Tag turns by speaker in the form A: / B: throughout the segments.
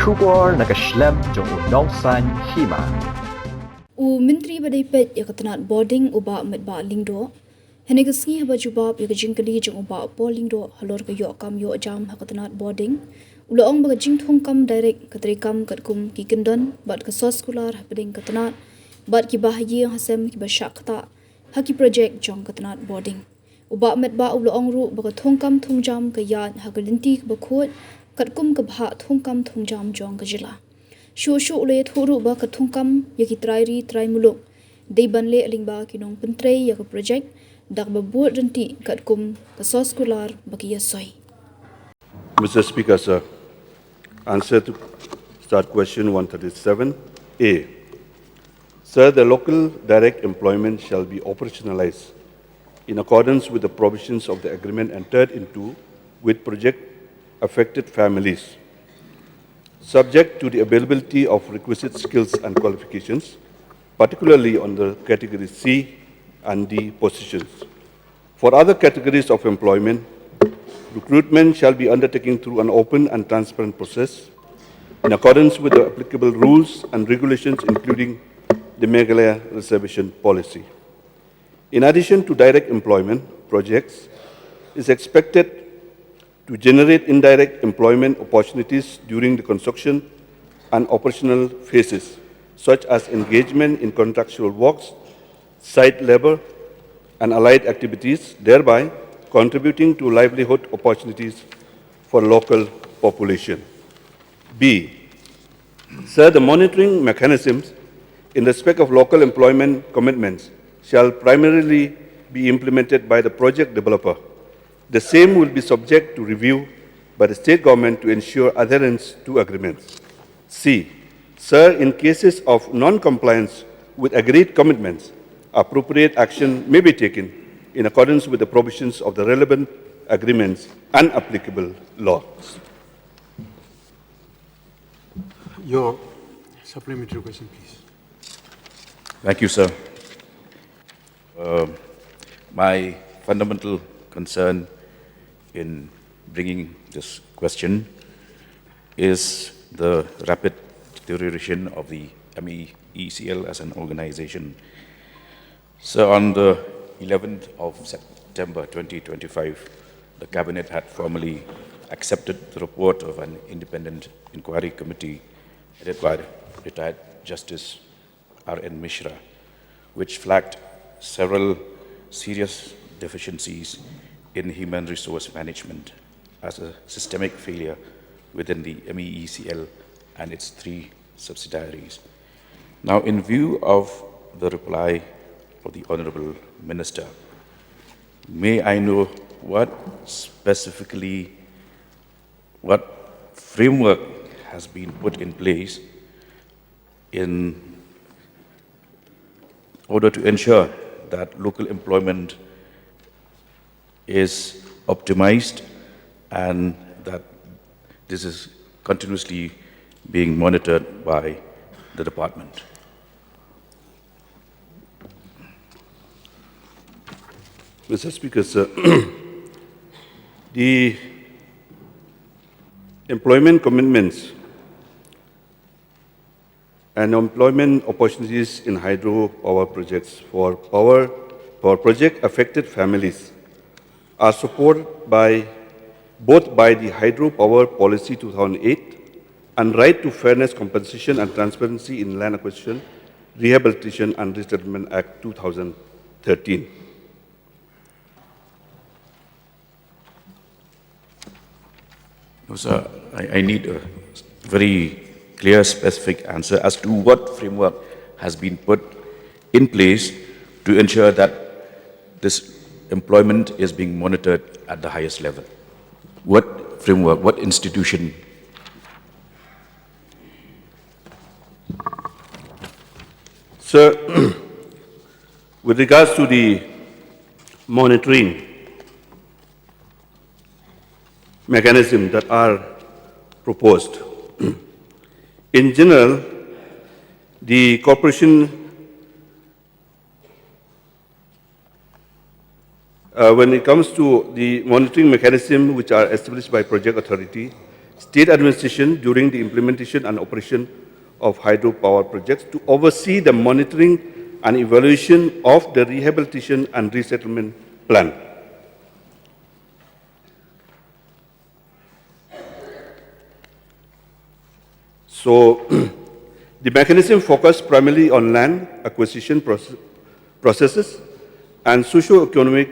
A: Shubor nakaslem jong unongsan Hima.
B: Menteri badai pet yakatnat boarding uba Metbah lingdo. Henegasngi haba jubab yakajingkali jong uba po lingdo halor ka yo kam yo jam hakatnat boarding. Uloong baga Jingthung kam direct ka Treikam Katkum ki Kyndon bat ka Soskular hapading katnat bat ki bahayi yang hasem ki basyakta haki project jong katnat boarding. Uba Metbah uloong ru baga thongkam thongjam ka yad hakalinti ka bakhot Katkum ka bha thongkam thongjam jong ka jila. Shushu ule thuru ba ka thongkam yaki trai muluk dei banle alingba kinong pentrei yaka project dak ba buat renti Katkum ka Soskular baki yasoi.
C: Mr. Speaker, sir, answer to start question 137. A. Sir, the local direct employment shall be operationalized in accordance with the provisions of the agreement entered into with project-affected families, subject to the availability of requisite skills and qualifications, particularly on the category C and D positions. For other categories of employment, recruitment shall be undertaken through an open and transparent process in accordance with the applicable rules and regulations, including the Regularization policy. In addition to direct employment, projects is expected to generate indirect employment opportunities during the construction and operational phases, such as engagement in contractual works, site labor, and allied activities, thereby contributing to livelihood opportunities for local population. B. Sir, the monitoring mechanisms in respect of local employment commitments shall primarily be implemented by the project developer. The same will be subject to review by the state government to ensure adherence to agreements. C. Sir, in cases of non-compliance with agreed commitments, appropriate action may be taken in accordance with the provisions of the relevant agreements and applicable laws.
D: Your supplementary question, please.
E: Thank you, sir. My fundamental concern in bringing this question is the rapid deterioration of the MEECL as an organization. So on the 11th of September 2025, the Cabinet had formally accepted the report of an independent inquiry committee headed by retired Justice R.N. Mishra, which flagged several serious deficiencies in human resource management as a systemic failure within the MEECL and its three subsidiaries. Now, in view of the reply of the Honorable Minister, may I know what framework has been put in place in order to ensure that local employment is optimized and that this is continuously being monitored by the department?
C: Mr. Speaker, sir, the employment commitments and employment opportunities in hydropower projects for project-affected families are supported both by the Hydropower Policy 2008 and Right to Fairness, Compensation and Transparency in Land Acquisition, Rehabilitation and Resettlement Act 2013.
E: No, sir, I need a very clear, specific answer as to what framework has been put in place to ensure that this employment is being monitored at the highest level. What framework, what institution?
C: Sir, with regards to the monitoring mechanisms that are proposed, in general, the corporation, when it comes to the monitoring mechanism which are established by project authority, state administration during the implementation and operation of hydropower projects to oversee the monitoring and evaluation of the rehabilitation and resettlement plan. So, the mechanism focused primarily on land acquisition processes and socio-economic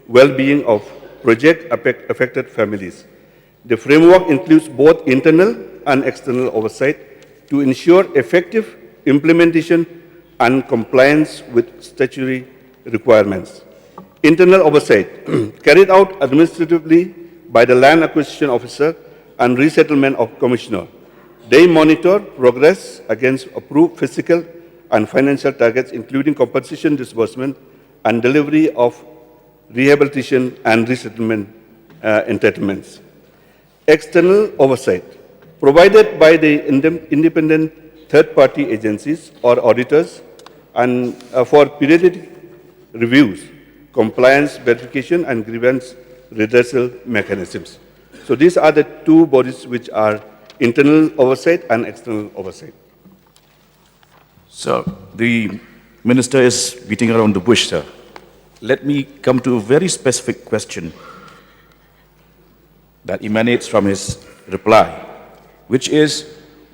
C: well-being of project-affected families. The framework includes both internal and external oversight to ensure effective implementation and compliance with statutory requirements. Internal oversight carried out administratively by the land acquisition officer and resettlement commissioner. They monitor progress against approved physical and financial targets, including compensation disbursement and delivery of rehabilitation and resettlement entitlements. External oversight, provided by the independent third-party agencies or auditors and for periodic reviews, compliance verification, and grievance redressal mechanisms. So these are the two bodies which are internal oversight and external oversight.
E: So the minister is beating around the bush, sir. Let me come to a very specific question that emanates from his reply, which is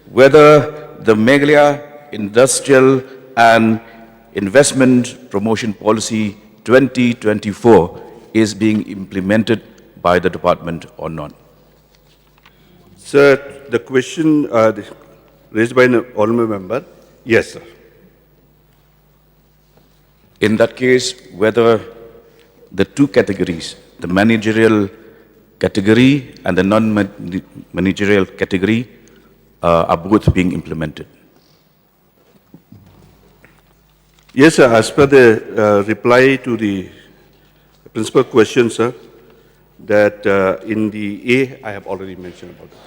E: whether the Meghalaya Industrial and Investment Promotion Policy 2024 is being implemented by the department or not.
C: Sir, the question raised by an honourable member, yes, sir.
E: In that case, whether the two categories, the managerial category and the non-managerial category, are both being implemented.
C: Yes, sir. As per the reply to the principal question, sir, that in the A, I have already mentioned about it.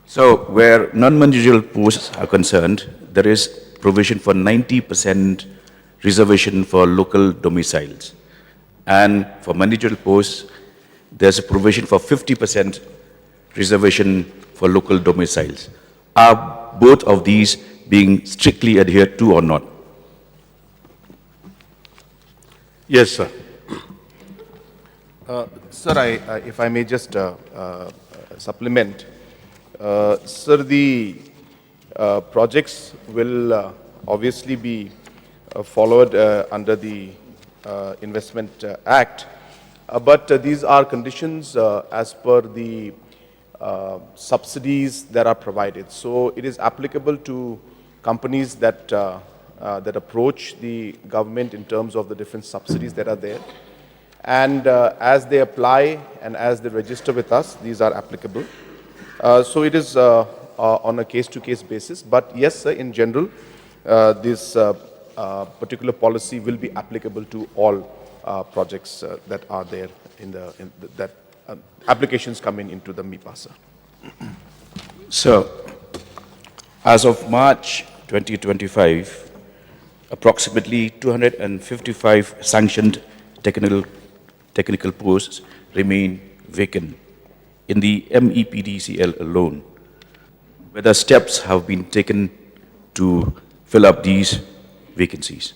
E: So, where non-managerial posts are concerned, there is provision for 90% reservation for local domiciles. And for managerial posts, there's a provision for 50% reservation for local domiciles. Are both of these being strictly adhered to or not?
C: Yes, sir.
F: Sir, if I may just supplement. Sir, the projects will obviously be followed under the Investment Act, but these are conditions as per the subsidies that are provided. So it is applicable to companies that that approach the government in terms of the different subsidies that are there. And as they apply and as they register with us, these are applicable. So it is on a case-to-case basis. But yes, sir, in general, this particular policy will be applicable to all projects that are there that applications come into the Metbah, sir.
E: So, as of March 2025, approximately 255 sanctioned technical posts remain vacant in the MEPDCL alone. Whether steps have been taken to fill up these vacancies?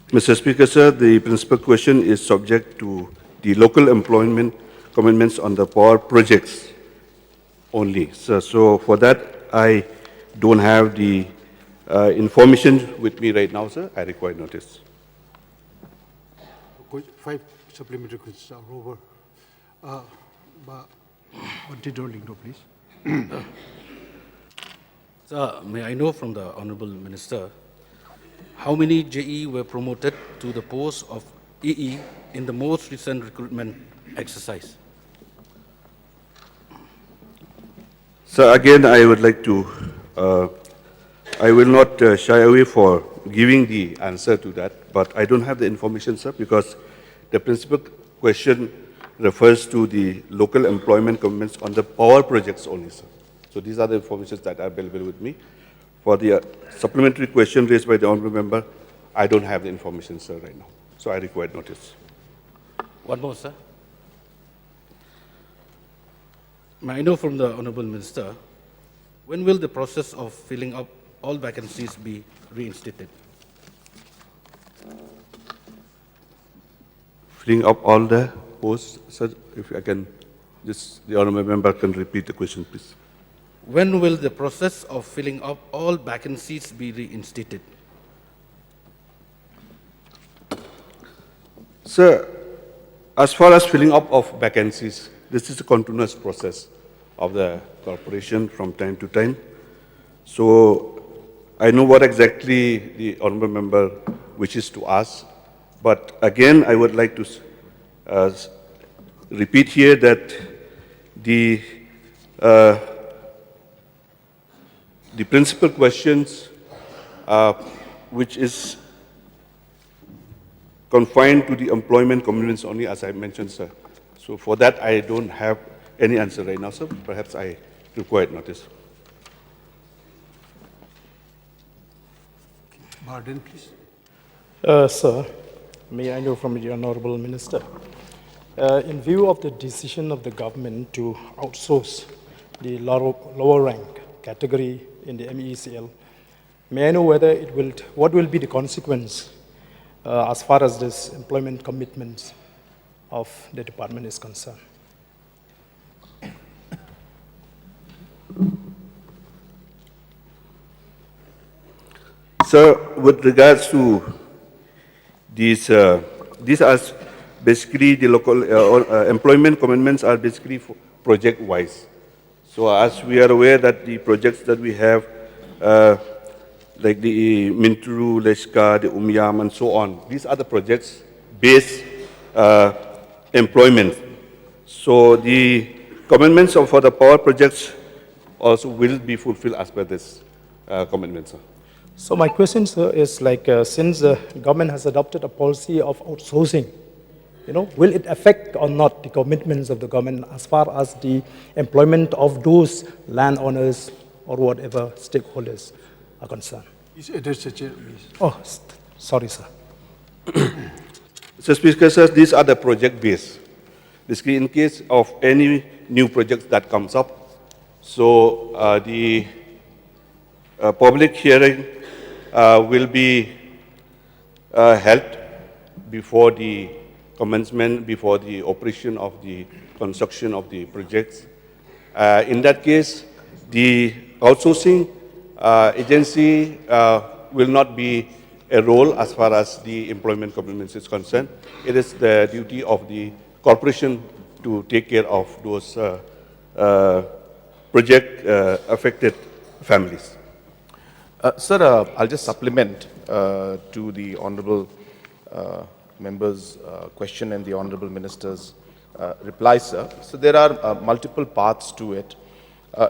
C: Mr. Speaker, sir, the principal question is subject to the local employment commitments on the power projects only, sir. So for that, I don't have the information with me right now, sir. I require notice.
D: 5 supplementary questions are over. Lindo, please.
G: Sir, may I know from the Honourable Minister, how many JE were promoted to the post of EE in the most recent recruitment exercise?
C: So again, I would like to, I will not shy away for giving the answer to that, but I don't have the information, sir, because the principal question refers to the local employment commitments on the power projects only, sir. So these are the information that are available with me. For the supplementary question raised by the honourable member, I don't have the information, sir, right now. So I require notice.
G: One more, sir. May I know from the Honorable Minister, when will the process of filling up all vacancies be reinstated?
C: Filling up all the posts, sir, if I can, just the honourable member can repeat the question, please.
G: When will the process of filling up all vacancies be reinstated?
C: Sir, as far as filling up of vacancies, this is a continuous process of the corporation from time to time. So I know what exactly the honourable member wishes to ask, but again, I would like to repeat here that the principal questions, which is confined to the employment commitments only, as I mentioned, sir. So for that, I don't have any answer right now, sir. Perhaps I require notice.
D: Barden, please.
H: Sir, may I know from the Honourable Minister, in view of the decision of the government to outsource the lower rank category in the MECL, may I know whether what will be the consequence as far as this employment commitments of the department is concerned?
C: Sir, with regards to these are basically the local employment commitments are basically project-wise. So as we are aware that the projects that we have, like the Minturu, Leshka, the Umyam, and so on, these are the projects-based employment. So the commitments for the power projects also will be fulfilled as per this commitment, sir.
H: So my question, sir, is like since the government has adopted a policy of outsourcing, will it affect or not the commitments of the government as far as the employment of those landowners or whatever stakeholders are concerned?
D: Please address the chair, please.
H: Oh, sorry, sir.
C: So, Speaker, sir, these are the project-based. Basically, in case of any new project that comes up, so the public hearing will be held before the commencement, before the operation of the construction of the projects. In that case, the outsourcing agency will not be a role as far as the employment commitments is concerned. It is the duty of the corporation to take care of those project-affected families.
F: Sir, I'll just supplement to the Honourable member's question and the Honourable Minister's reply, sir. So there are multiple parts to it.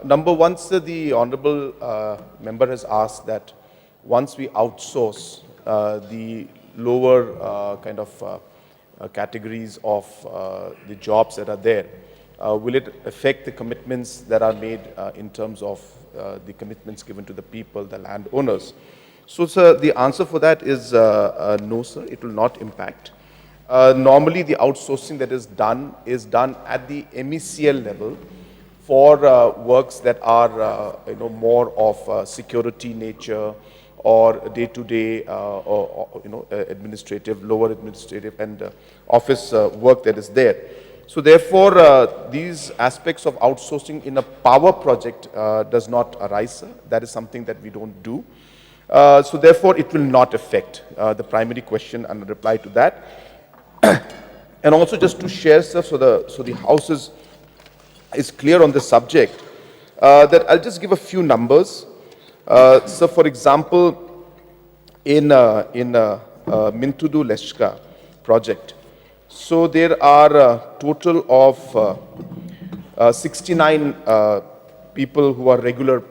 F: Number one, sir, the Honourable member has asked that once we outsource the lower categories of the jobs that are there, will it affect the commitments that are made in terms of the commitments given to the people, the landowners? So, sir, the answer for that is no, sir, it will not impact. Normally, the outsourcing that is done at the MECL level for works that are more of security nature or day-to-day administrative, lower administrative and office work that is there. So therefore, these aspects of outsourcing in a power project does not arise, sir. That is something that we don't do. So therefore, it will not affect the primary question and reply to that. And also just to share, sir, so the House is clear on the subject, that I'll just give a few numbers. So for example, in Mintudu Leshka project, so there are a total of 69 people who are regular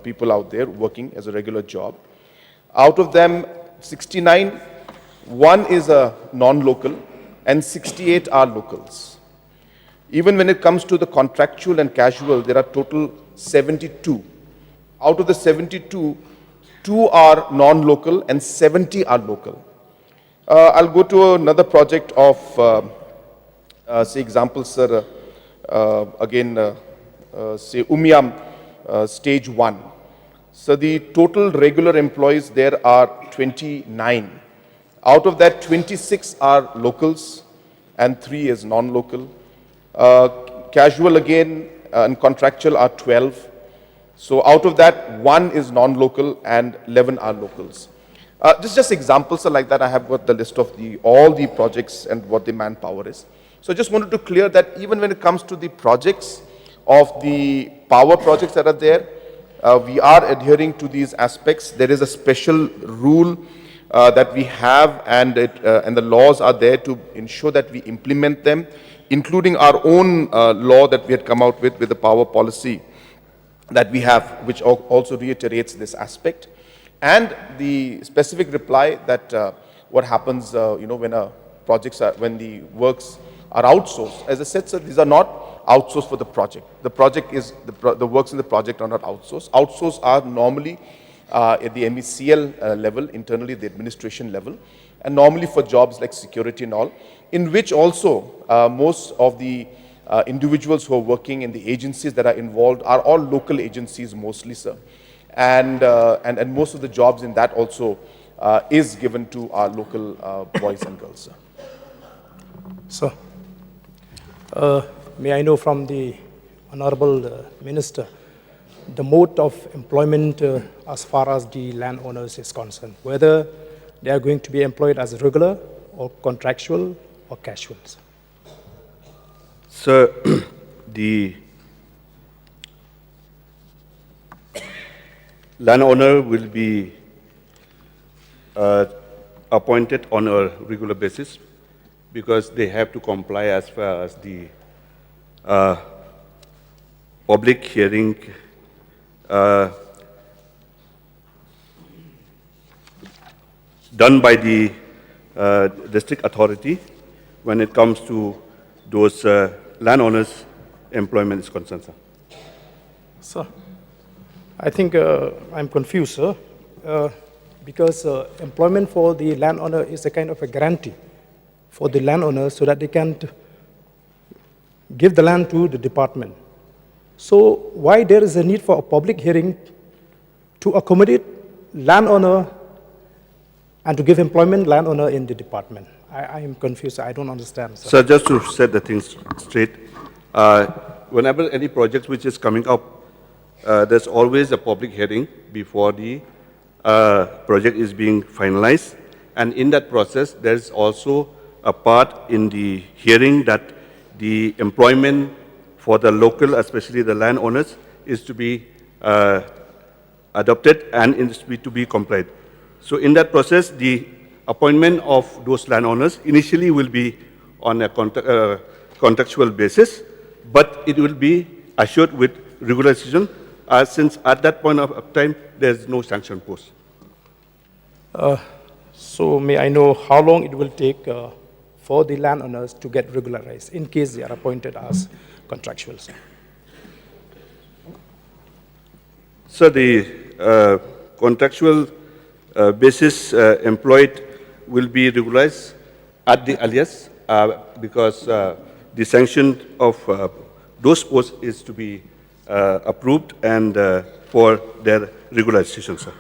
F: people out there working as a regular job. Out of them, 69, one is a non-local and 68 are locals. Even when it comes to the contractual and casual, there are total 72. Out of the 72, 2 are non-local and 70 are local. I'll go to another project of, say example, sir, say Umiam stage 1. So the total regular employees there are 29. Out of that, 26 are locals and 3 is non-local. Casual again and contractual are 12. So out of that, 1 is non-local and 11 are locals. Just examples are like that. I have got the list of all the projects and what the manpower is. So I just wanted to clear that even when it comes to the projects of the power projects that are there, we are adhering to these aspects. There is a special rule that we have, and the laws are there to ensure that we implement them, including our own law that we had come out with the power policy that we have, which also reiterates this aspect. And the specific reply that what happens, when when the works are outsourced. As I said, sir, these are not outsourced for the project. The project is, the works in the project are not outsourced. Outsourced are normally at the MECL level, internally the administration level, and normally for jobs like security and all, in which also most of the individuals who are working in the agencies that are involved are all local agencies mostly, sir. And most of the jobs in that also is given to our local boys and girls, sir.
H: Sir, may I know from the Honorable Minister, the mode of employment as far as the landowners is concerned, whether they are going to be employed as regular or contractual or casual?
C: Sir, the landowner will be appointed on a regular basis because they have to comply as far as the public hearing done by the district authority when it comes to those landowners' employment is concerned, sir.
H: Sir, I think I'm confused, sir, because employment for the landowner is a kind of a guarantee for the landowner so that they can give the land to the department. So why there is a need for a public hearing to accommodate landowner and to give employment landowner in the department? I am confused. I don't understand, sir.
C: Sir, just to set the things straight, whenever any project which is coming up, there's always a public hearing before the project is being finalized. And in that process, there's also a part in the hearing that the employment for the local, especially the landowners, is to be adopted and is to be complied. So in that process, the appointment of those landowners initially will be on a contractual basis, but it will be assured with regularization, since at that point of time, there's no sanction post.
H: So may I know how long it will take for the landowners to get regularized in case they are appointed as contractuals?
C: So the contractual basis employed will be regularized at the earliest because the sanction of those posts is to be approved and for their regularization, sir.